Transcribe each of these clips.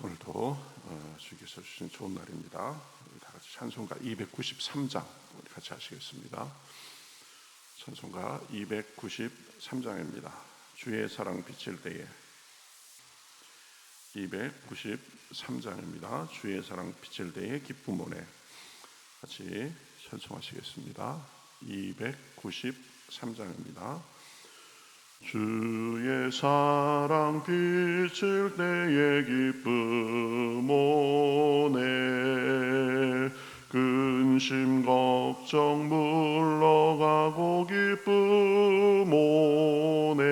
오늘도 주께서 주신 좋은 날입니다. 우리 다 같이 찬송가 293장 우리 같이 하시겠습니다. 찬송가 293장입니다. 주의 사랑 비칠 때에. 293장입니다. 주의 사랑 비칠 때에 기쁨 오네. 같이 찬송하시겠습니다. 293장입니다. 주의 사랑 비칠 때에 기쁨 오네. 근심 걱정 물러가고 기쁨 오네.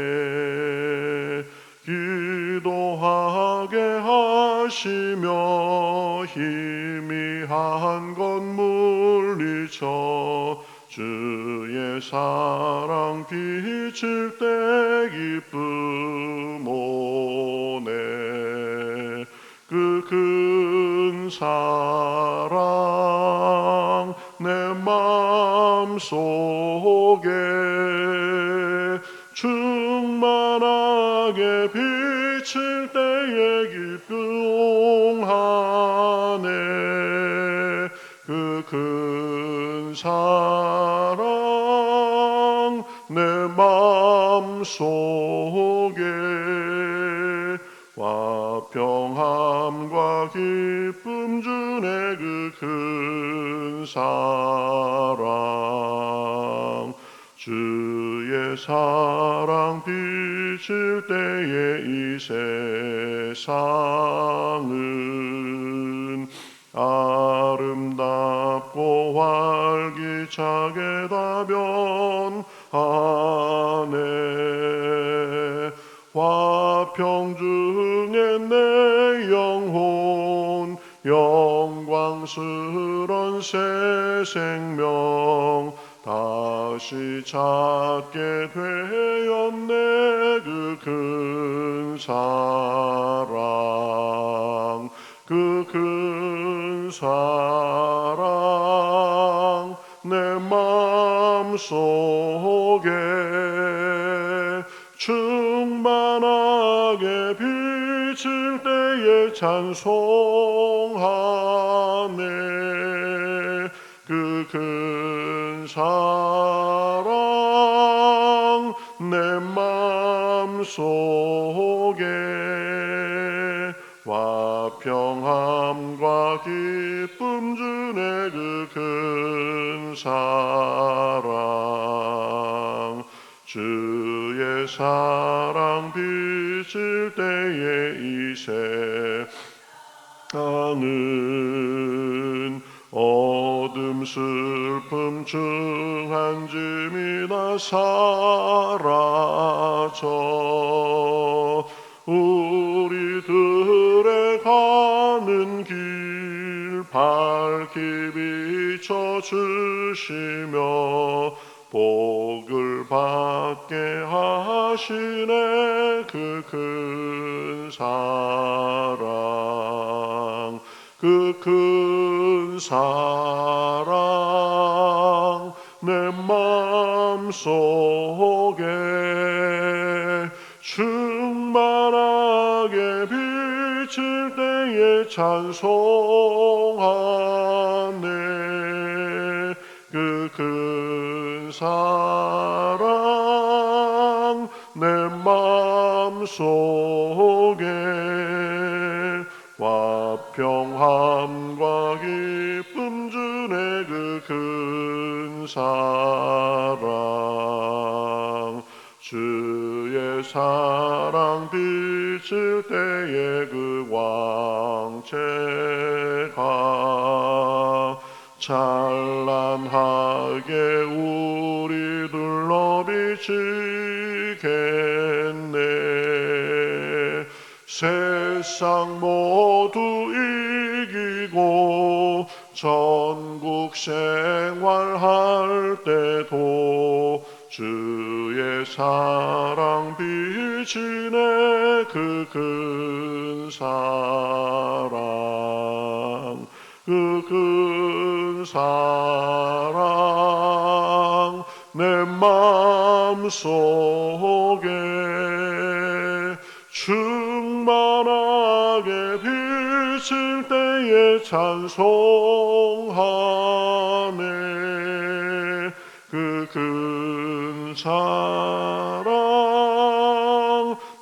기도하게 하시며 희미한 것 물리쳐 주의 사랑 비칠 때 기쁨 오네. 그 큰 사랑 내 맘속에 충만하게 비칠 때에 기쁨하네. 그 큰 사랑 내 맘속에 화평함과 기쁨 주네. 그 큰 사랑 주의 사랑 비칠 때에 이 세상은 아름답고 활기차게 다 변하네. 화평 중에 내 영혼 영광스런 새 생명 다시 찾게 되었네. 그 큰 사랑 그 큰 사랑 내 맘속에 충만하게 비칠 때에 찬송하네. 그 큰 사랑 내 맘속에 화평함과 기쁨 주네. 그 큰 사랑 주의 사랑 비칠 때에 이 세상은 어둠 슬픔 중한 짐이 다 사라져 우리들의 가는 길 밝히 비춰주시며 복을 받게 하시네. 그 큰 사랑 그 큰 사랑 내 맘속에 충만하게 비칠 때에 찬송하네. 그 큰 사랑 내 맘속에 화평함과 기쁨 주네. 그 큰 사랑 주의 사랑 비칠 때에 그 광채가 찬란하게 우리 둘러 비치겠네. 세상 모두 이기고 전국 생활할 때도 주의 사랑 비치네. 그 큰 사랑 그 큰 사랑 내 맘속에 충만하게 칠 때에 찬송하네. 그 큰 사랑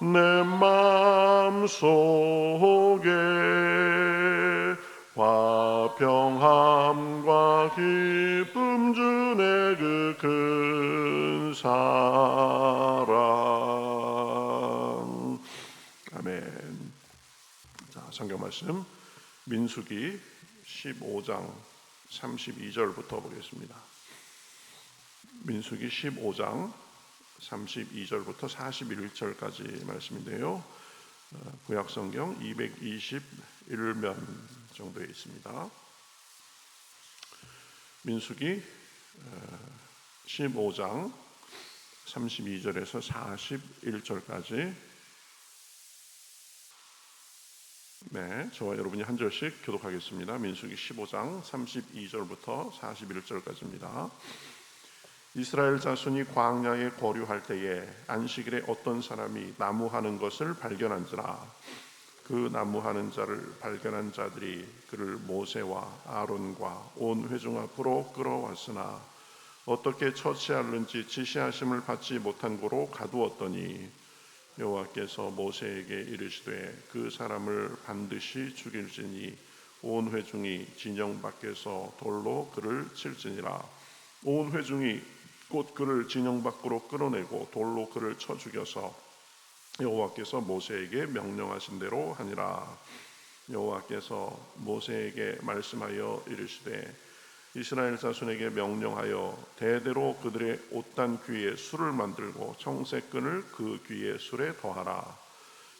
내 맘속에 화평함과 기쁨 주네. 그 큰 사랑. 아멘. 자, 성경 말씀 민수기 15장 32절부터 보겠습니다. 민수기 15장 32절부터 41절까지 말씀인데요. 구약성경 221면 정도에 있습니다. 민수기 15장 32절에서 41절까지. 네, 저와 여러분이 한 절씩 교독하겠습니다. 민수기 15장 32절부터 41절까지입니다. 이스라엘 자손이 광야에 거류할 때에 안식일에 어떤 사람이 나무하는 것을 발견한지라. 그 나무하는 자를 발견한 자들이 그를 모세와 아론과 온 회중 앞으로 끌어왔으나 어떻게 처치하는지 지시하심을 받지 못한 고로 가두었더니 여호와께서 모세에게 이르시되 그 사람을 반드시 죽일지니 온 회중이 진영 밖에서 돌로 그를 칠지니라. 온 회중이 곧 그를 진영 밖으로 끌어내고 돌로 그를 쳐 죽여서 여호와께서 모세에게 명령하신 대로 하니라. 여호와께서 모세에게 말씀하여 이르시되 이스라엘 자손에게 명령하여 대대로 그들의 옷단 귀에 술을 만들고 청색끈을 그 귀의 술에 더하라.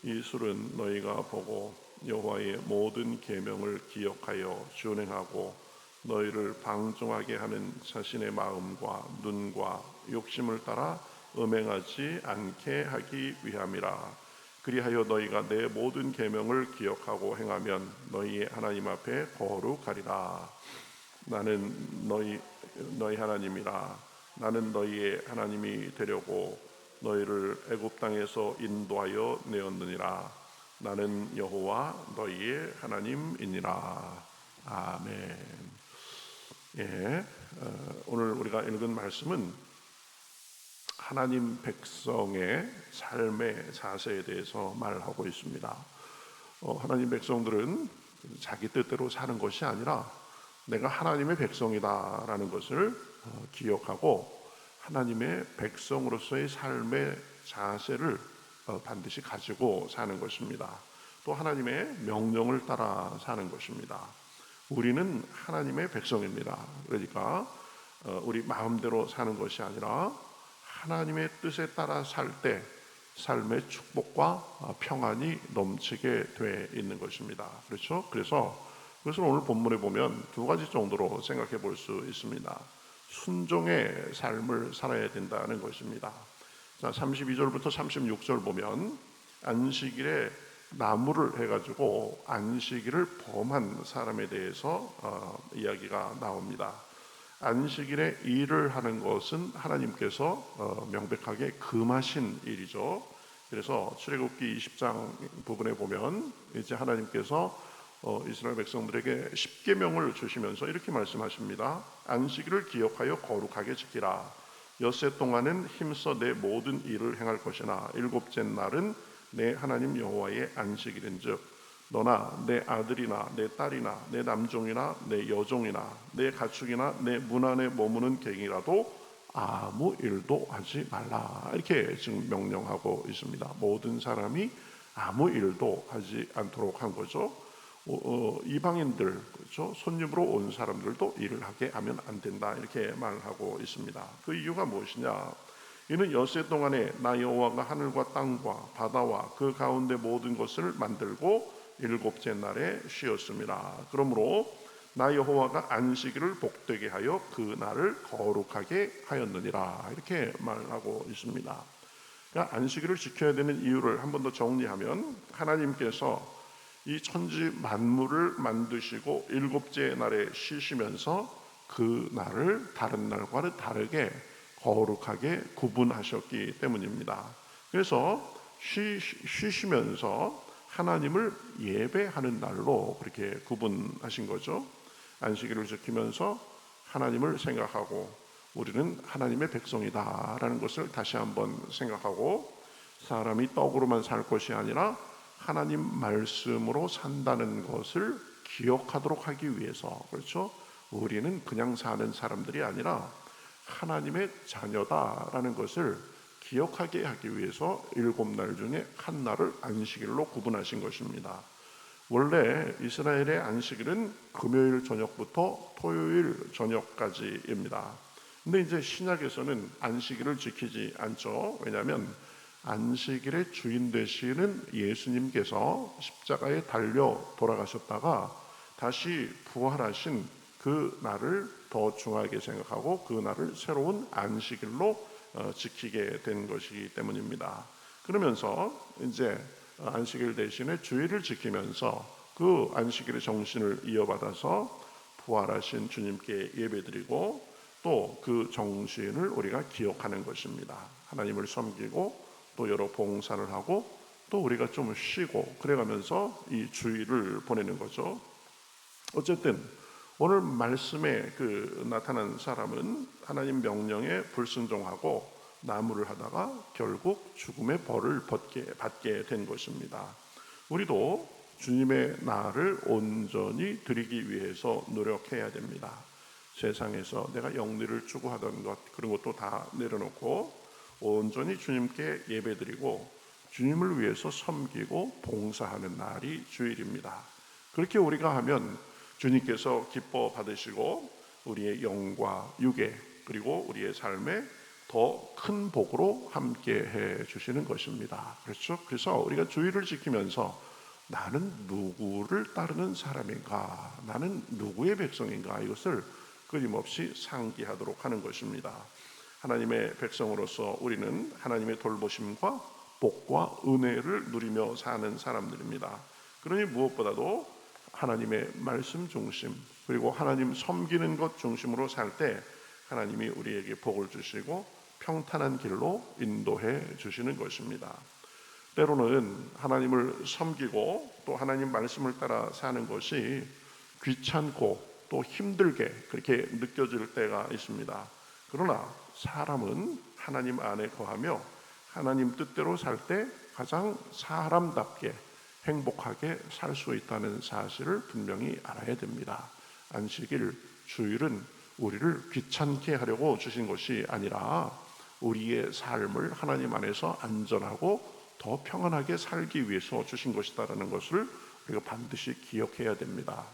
이 술은 너희가 보고 여호와의 모든 계명을 기억하여 준행하고 너희를 방종하게 하는 자신의 마음과 눈과 욕심을 따라 음행하지 않게 하기 위함이라. 그리하여 너희가 내 모든 계명을 기억하고 행하면 너희의 하나님 앞에 거룩하리라. 나는 너희 하나님이라. 나는 너희의 하나님이 되려고 너희를 애굽 땅에서 인도하여 내었느니라. 나는 여호와 너희의 하나님이니라. 아멘. 예, 오늘 우리가 읽은 말씀은 하나님 백성의 삶의 자세에 대해서 말하고 있습니다. 하나님 백성들은 자기 뜻대로 사는 것이 아니라 내가 하나님의 백성이다라는 것을 기억하고 하나님의 백성으로서의 삶의 자세를 반드시 가지고 사는 것입니다. 또 하나님의 명령을 따라 사는 것입니다. 우리는 하나님의 백성입니다. 그러니까 우리 마음대로 사는 것이 아니라 하나님의 뜻에 따라 살 때 삶의 축복과 평안이 넘치게 돼 있는 것입니다. 그렇죠? 그래서 그것을 오늘 본문에 보면 두 가지 정도로 생각해 볼 수 있습니다. 순종의 삶을 살아야 된다는 것입니다. 자, 32절부터 36절 보면 안식일에 나무를 해가지고 안식일을 범한 사람에 대해서 이야기가 나옵니다. 안식일에 일을 하는 것은 하나님께서 명백하게 금하신 일이죠. 그래서 출애굽기 20장 부분에 보면 이제 하나님께서 이스라엘 백성들에게 십계명을 주시면서 이렇게 말씀하십니다. 안식일을 기억하여 거룩하게 지키라. 엿새 동안은 힘써 내 모든 일을 행할 것이나 일곱째 날은 내 하나님 여호와의 안식일인즉 너나 내 아들이나 내 딸이나 내 남종이나 내 여종이나 내 가축이나 내 문 안에 머무는 갱이라도 아무 일도 하지 말라. 이렇게 지금 명령하고 있습니다. 모든 사람이 아무 일도 하지 않도록 한 거죠. 이방인들, 그렇죠? 손님으로 온 사람들도 일을 하게 하면 안 된다. 이렇게 말하고 있습니다. 그 이유가 무엇이냐? 이는 엿새 동안에 나 여호와가 하늘과 땅과 바다와 그 가운데 모든 것을 만들고 일곱째 날에 쉬었습니다. 그러므로 나 여호와가 안식일을 복되게 하여 그 날을 거룩하게 하였느니라. 이렇게 말하고 있습니다. 그러니까 안식일을 지켜야 되는 이유를 한 번 더 정리하면 하나님께서 이 천지 만물을 만드시고 일곱째 날에 쉬시면서 그 날을 다른 날과는 다르게 거룩하게 구분하셨기 때문입니다. 그래서 쉬시면서 하나님을 예배하는 날로 그렇게 구분하신 거죠. 안식일을 지키면서 하나님을 생각하고 우리는 하나님의 백성이다라는 것을 다시 한번 생각하고, 사람이 떡으로만 살 것이 아니라 하나님 말씀으로 산다는 것을 기억하도록 하기 위해서, 그렇죠? 우리는 그냥 사는 사람들이 아니라 하나님의 자녀다라는 것을 기억하게 하기 위해서 7날 중에 한 날을 안식일로 구분하신 것입니다. 원래 이스라엘의 안식일은 금요일 저녁부터 토요일 저녁까지입니다. 근데 이제 신약에서는 안식일을 지키지 않죠. 왜냐하면 안식일의 주인 되시는 예수님께서 십자가에 달려 돌아가셨다가 다시 부활하신 그 날을 더 중하게 생각하고 그 날을 새로운 안식일로 지키게 된 것이기 때문입니다. 그러면서 이제 안식일 대신에 주일을 지키면서 그 안식일의 정신을 이어받아서 부활하신 주님께 예배드리고 또 그 정신을 우리가 기억하는 것입니다. 하나님을 섬기고 또 여러 봉사를 하고 또 우리가 좀 쉬고 그래가면서 이 주일을 보내는 거죠. 어쨌든 오늘 말씀에 나타난 사람은 하나님 명령에 불순종하고 나무를 하다가 결국 죽음의 벌을 받게 된 것입니다. 우리도 주님의 나를 온전히 드리기 위해서 노력해야 됩니다. 세상에서 내가 영리를 추구하던 것 그런 것도 다 내려놓고 온전히 주님께 예배드리고 주님을 위해서 섬기고 봉사하는 날이 주일입니다. 그렇게 우리가 하면 주님께서 기뻐 받으시고 우리의 영과 육에 그리고 우리의 삶에 더 큰 복으로 함께 해 주시는 것입니다. 그렇죠? 그래서 우리가 주일을 지키면서 나는 누구를 따르는 사람인가, 나는 누구의 백성인가, 이것을 끊임없이 상기하도록 하는 것입니다. 하나님의 백성으로서 우리는 하나님의 돌보심과 복과 은혜를 누리며 사는 사람들입니다. 그러니 무엇보다도 하나님의 말씀 중심 그리고 하나님 섬기는 것 중심으로 살 때 하나님이 우리에게 복을 주시고 평탄한 길로 인도해 주시는 것입니다. 때로는 하나님을 섬기고 또 하나님 말씀을 따라 사는 것이 귀찮고 또 힘들게 그렇게 느껴질 때가 있습니다. 그러나 사람은 하나님 안에 거하며 하나님 뜻대로 살 때 가장 사람답게 행복하게 살 수 있다는 사실을 분명히 알아야 됩니다. 안식일, 주일은 우리를 귀찮게 하려고 주신 것이 아니라 우리의 삶을 하나님 안에서 안전하고 더 평안하게 살기 위해서 주신 것이다라는 것을 우리가 반드시 기억해야 됩니다.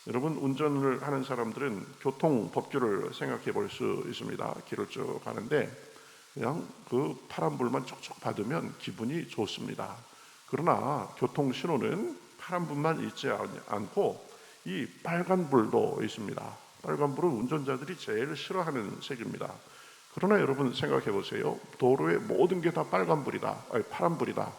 여러분, 운전을 하는 사람들은 교통 법규를 생각해 볼 수 있습니다. 길을 쭉 가는데 그냥 그 파란불만 촉촉 받으면 기분이 좋습니다. 그러나 교통신호는 파란불만 있지 않고 이 빨간불도 있습니다. 빨간불은 운전자들이 제일 싫어하는 색입니다. 그러나 여러분 생각해 보세요. 도로에 모든 게 다 빨간불이다, 아니 파란불이다.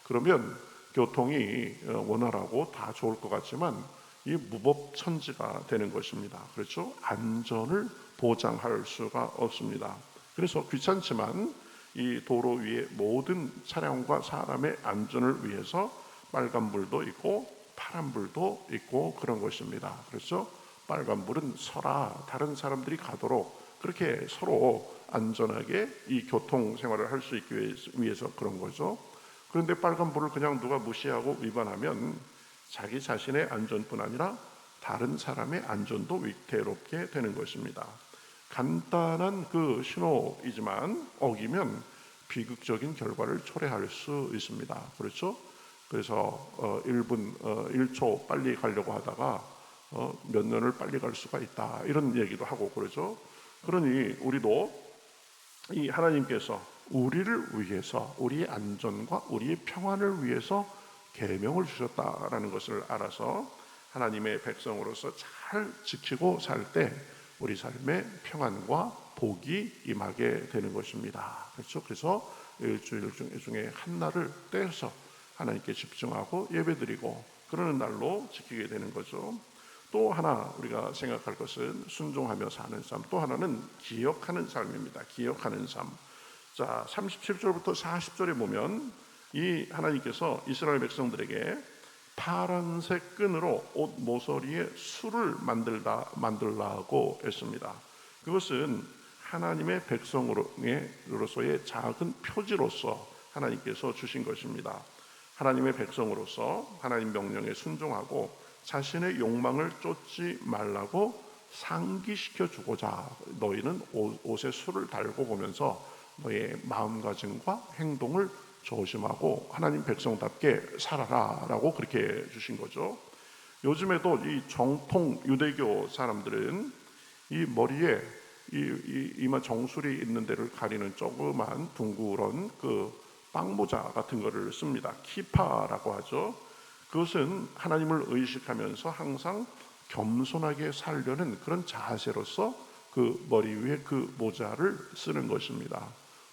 그러면 교통이 원활하고 다 좋을 것 같지만 이 무법천지가 되는 것입니다. 그렇죠? 안전을 보장할 수가 없습니다. 그래서 귀찮지만 이 도로 위에 모든 차량과 사람의 안전을 위해서 빨간불도 있고 파란불도 있고 그런 것입니다. 그래서 빨간불은 서라, 다른 사람들이 가도록 그렇게 서로 안전하게 이 교통생활을 할 수 있기 위해서 그런 거죠. 그런데 빨간불을 그냥 누가 무시하고 위반하면 자기 자신의 안전뿐 아니라 다른 사람의 안전도 위태롭게 되는 것입니다. 간단한 그 신호이지만 어기면 비극적인 결과를 초래할 수 있습니다. 그렇죠? 그래서 1분, 1초 빨리 가려고 하다가 몇 년을 빨리 갈 수가 있다, 이런 얘기도 하고 그러죠. 그러니 우리도 이 하나님께서 우리를 위해서 우리의 안전과 우리의 평안을 위해서 계명을 주셨다라는 것을 알아서 하나님의 백성으로서 잘 지키고 살 때 우리 삶에 평안과 복이 임하게 되는 것입니다. 그렇죠? 그래서 일주일 중에 한 날을 떼서 하나님께 집중하고 예배드리고 그러는 날로 지키게 되는 거죠. 또 하나 우리가 생각할 것은 순종하며 사는 삶, 또 하나는 기억하는 삶입니다. 기억하는 삶. 자, 37절부터 40절에 보면 이 하나님께서 이스라엘 백성들에게 파란색 끈으로 옷 모서리에 술을 만들라고 했습니다. 그것은 하나님의 백성으로서의 작은 표지로서 하나님께서 주신 것입니다. 하나님의 백성으로서 하나님 명령에 순종하고 자신의 욕망을 쫓지 말라고 상기시켜 주고자 너희는 옷에 술을 달고 보면서 너의 마음가짐과 행동을 조심하고 하나님 백성답게 살아라 라고 그렇게 주신 거죠. 요즘에도 이 정통 유대교 사람들은 이 머리에 이마 정수리 있는 데를 가리는 조그만 둥그런 그 빵모자 같은 거를 씁니다. 키파라고 하죠. 그것은 하나님을 의식하면서 항상 겸손하게 살려는 그런 자세로서 그 머리 위에 그 모자를 쓰는 것입니다.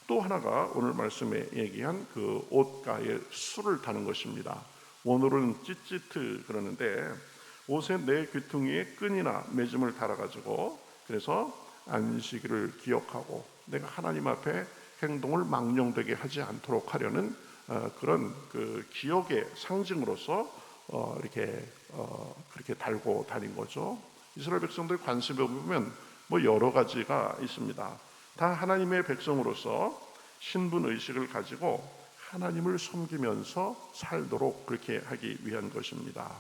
또 하나가 오늘 말씀에 얘기한 그 옷가에 술을 타는 것입니다. 원어로는 찌찌트 그러는데 옷의 내 귀퉁이에 끈이나 매짐을 달아가지고 그래서 안식일을 기억하고 내가 하나님 앞에 행동을 망령되게 하지 않도록 하려는 그런 그 기억의 상징으로서 그렇게 달고 다닌 거죠. 이스라엘 백성들 관습에 보면 뭐 여러 가지가 있습니다. 다 하나님의 백성으로서 신분 의식을 가지고 하나님을 섬기면서 살도록 그렇게 하기 위한 것입니다.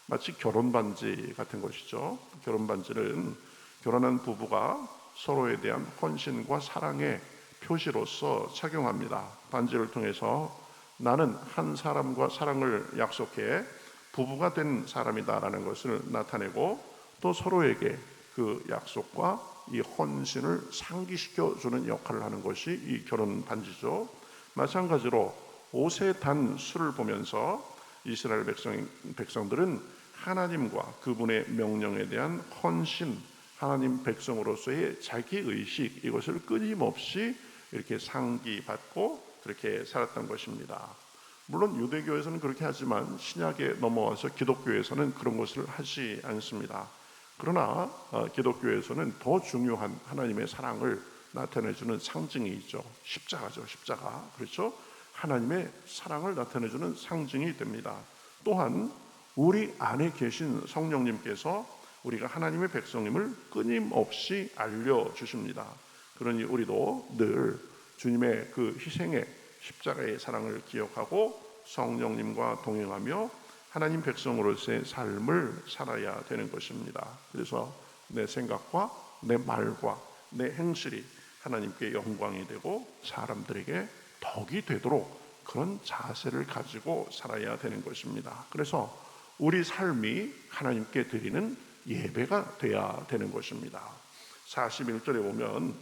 마치 결혼 반지 같은 것이죠. 결혼 반지는 결혼한 부부가 서로에 대한 헌신과 사랑의 표시로서 착용합니다. 반지를 통해서 나는 한 사람과 사랑을 약속해 부부가 된 사람이다라는 것을 나타내고 또 서로에게 그 약속과 이 헌신을 상기시켜 주는 역할을 하는 것이 이 결혼 반지죠. 마찬가지로 옷에 단 술을 보면서 이스라엘 백성들은 하나님과 그분의 명령에 대한 헌신, 하나님 백성으로서의 자기의식, 이것을 끊임없이 이렇게 상기받고 그렇게 살았던 것입니다. 물론 유대교에서는 그렇게 하지만 신약에 넘어와서 기독교에서는 그런 것을 하지 않습니다. 그러나 기독교에서는 더 중요한 하나님의 사랑을 나타내주는 상징이 있죠. 십자가죠. 십자가. 그렇죠? 하나님의 사랑을 나타내주는 상징이 됩니다. 또한 우리 안에 계신 성령님께서 우리가 하나님의 백성임을 끊임없이 알려주십니다. 그러니 우리도 늘 주님의 그 희생의 십자가의 사랑을 기억하고 성령님과 동행하며 하나님 백성으로서의 삶을 살아야 되는 것입니다. 그래서 내 생각과 내 말과 내 행실이 하나님께 영광이 되고 사람들에게 덕이 되도록 그런 자세를 가지고 살아야 되는 것입니다. 그래서 우리 삶이 하나님께 드리는 예배가 돼야 되는 것입니다. 41절에 보면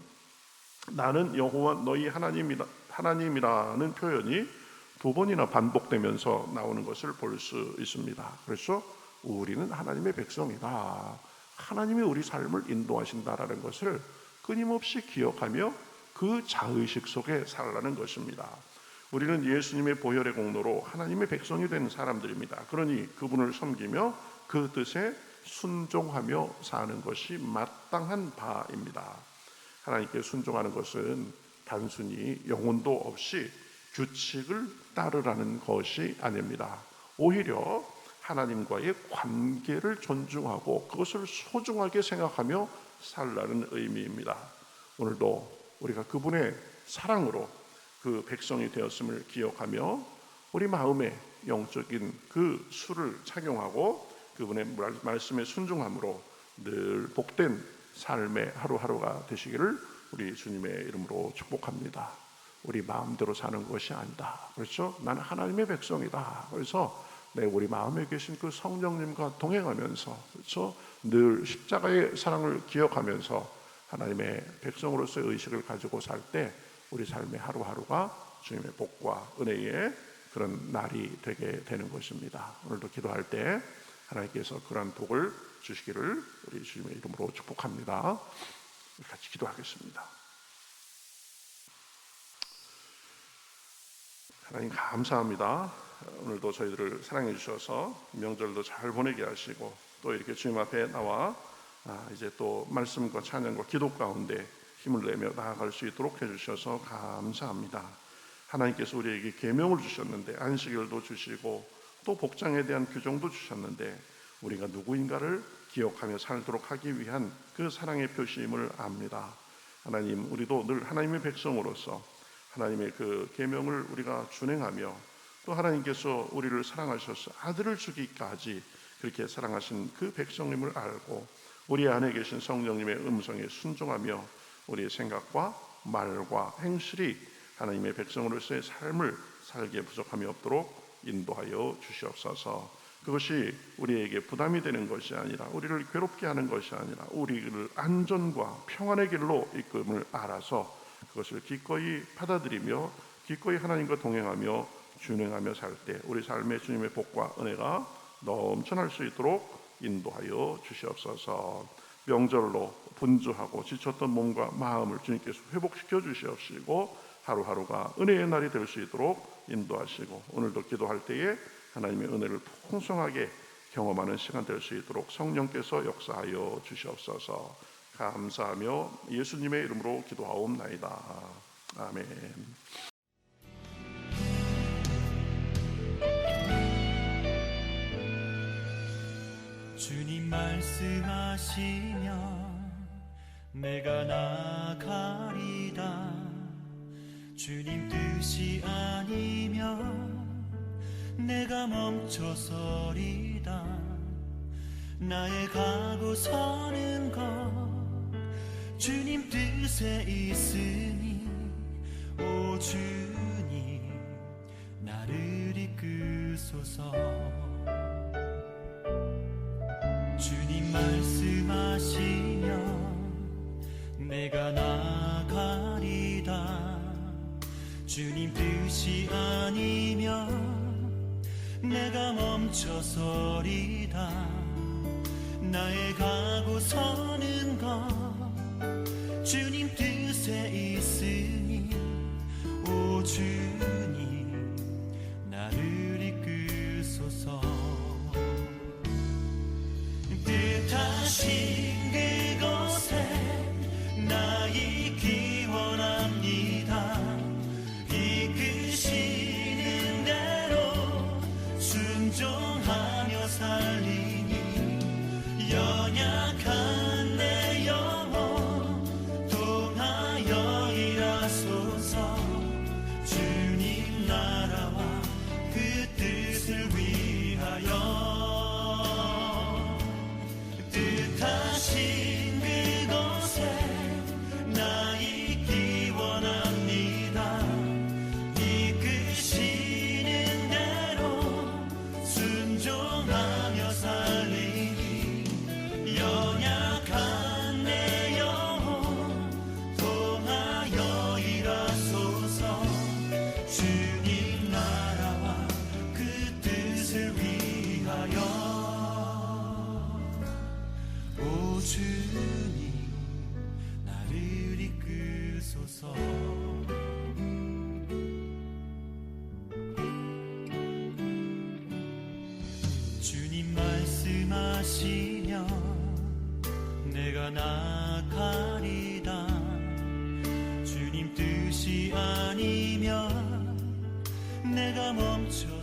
나는 여호와 너희 하나님이라는 표현이 두 번이나 반복되면서 나오는 것을 볼 수 있습니다. 그래서 우리는 하나님의 백성이다. 하나님이 우리 삶을 인도하신다라는 것을 끊임없이 기억하며 그 자의식 속에 살라는 것입니다. 우리는 예수님의 보혈의 공로로 하나님의 백성이 된 사람들입니다. 그러니 그분을 섬기며 그 뜻에 순종하며 사는 것이 마땅한 바입니다. 하나님께 순종하는 것은 단순히 영혼도 없이 규칙을 따르라는 것이 아닙니다. 오히려 하나님과의 관계를 존중하고 그것을 소중하게 생각하며 살라는 의미입니다. 오늘도 우리가 그분의 사랑으로 그 백성이 되었음을 기억하며 우리 마음에 영적인 그 수를 착용하고 그분의 말씀에 순종함으로 늘 복된 삶의 하루하루가 되시기를 우리 주님의 이름으로 축복합니다. 우리 마음대로 사는 것이 아니다. 그렇죠? 나는 하나님의 백성이다. 그래서 우리 마음에 계신 그 성령님과 동행하면서 그렇죠? 늘 십자가의 사랑을 기억하면서 하나님의 백성으로서의 의식을 가지고 살 때 우리 삶의 하루하루가 주님의 복과 은혜의 그런 날이 되게 되는 것입니다. 오늘도 기도할 때 하나님께서 그러한 복을 주시기를 우리 주님의 이름으로 축복합니다. 같이 기도하겠습니다. 하나님 감사합니다. 오늘도 저희들을 사랑해 주셔서 명절도 잘 보내게 하시고 또 이렇게 주님 앞에 나와 이제 또 말씀과 찬양과 기도 가운데 힘을 내며 나아갈 수 있도록 해주셔서 감사합니다. 하나님께서 우리에게 계명을 주셨는데, 안식일도 주시고 또 복장에 대한 규정도 주셨는데, 우리가 누구인가를 기억하며 살도록 하기 위한 그 사랑의 표시임을 압니다. 하나님, 우리도 늘 하나님의 백성으로서 하나님의 그 계명을 우리가 준행하며, 또 하나님께서 우리를 사랑하셔서 아들을 주기까지 그렇게 사랑하신 그 백성임을 알고, 우리 안에 계신 성령님의 음성에 순종하며 우리의 생각과 말과 행실이 하나님의 백성으로서의 삶을 살기에 부족함이 없도록 인도하여 주시옵소서. 그것이 우리에게 부담이 되는 것이 아니라, 우리를 괴롭게 하는 것이 아니라, 우리를 안전과 평안의 길로 이끌음을 알아서 그것을 기꺼이 받아들이며 기꺼이 하나님과 동행하며 준행하며 살 때 우리 삶의 주님의 복과 은혜가 넘쳐날 수 있도록 인도하여 주시옵소서. 명절로 분주하고 지쳤던 몸과 마음을 주님께서 회복시켜 주시옵시고, 하루하루가 은혜의 날이 될 수 있도록 인도하시고, 오늘도 기도할 때에 하나님의 은혜를 풍성하게 경험하는 시간 될 수 있도록 성령께서 역사하여 주시옵소서. 감사하며 예수님의 이름으로 기도하옵나이다. 아멘. 주님 말씀하시면 내가 나가리다. 주님 뜻이 아니면 내가 멈춰서리다. 나의 가고 서는 것 주님 뜻에 있으니, 오 주님 나를 이끄소서. 주님 말씀하시면 내가 나가리다. 주님 뜻이 아니면 내가 멈춰서리다. 나의 가고 서는 것 주님 뜻에 있으니, 오 주님 나를 이끄소서. 뜻하신 그곳에 나 있기 원합니다. 이끄시는 대로 순종하며 살리니, 연약한 내 영혼 통하여 일하소서. 주님 나라와 그 뜻을 위하여. 뜻하신 그곳에 나 있기 원합니다. 이끄시는 대로 순종하며 살리니, 연약한 내 영혼 통하여 일하소서. 주님 나라와 그 뜻을 위하여. 오 주님 나를 이끄소서. 주님 말씀하시면 내가 나가리다. 주님 뜻이 아니면 내가 멈춰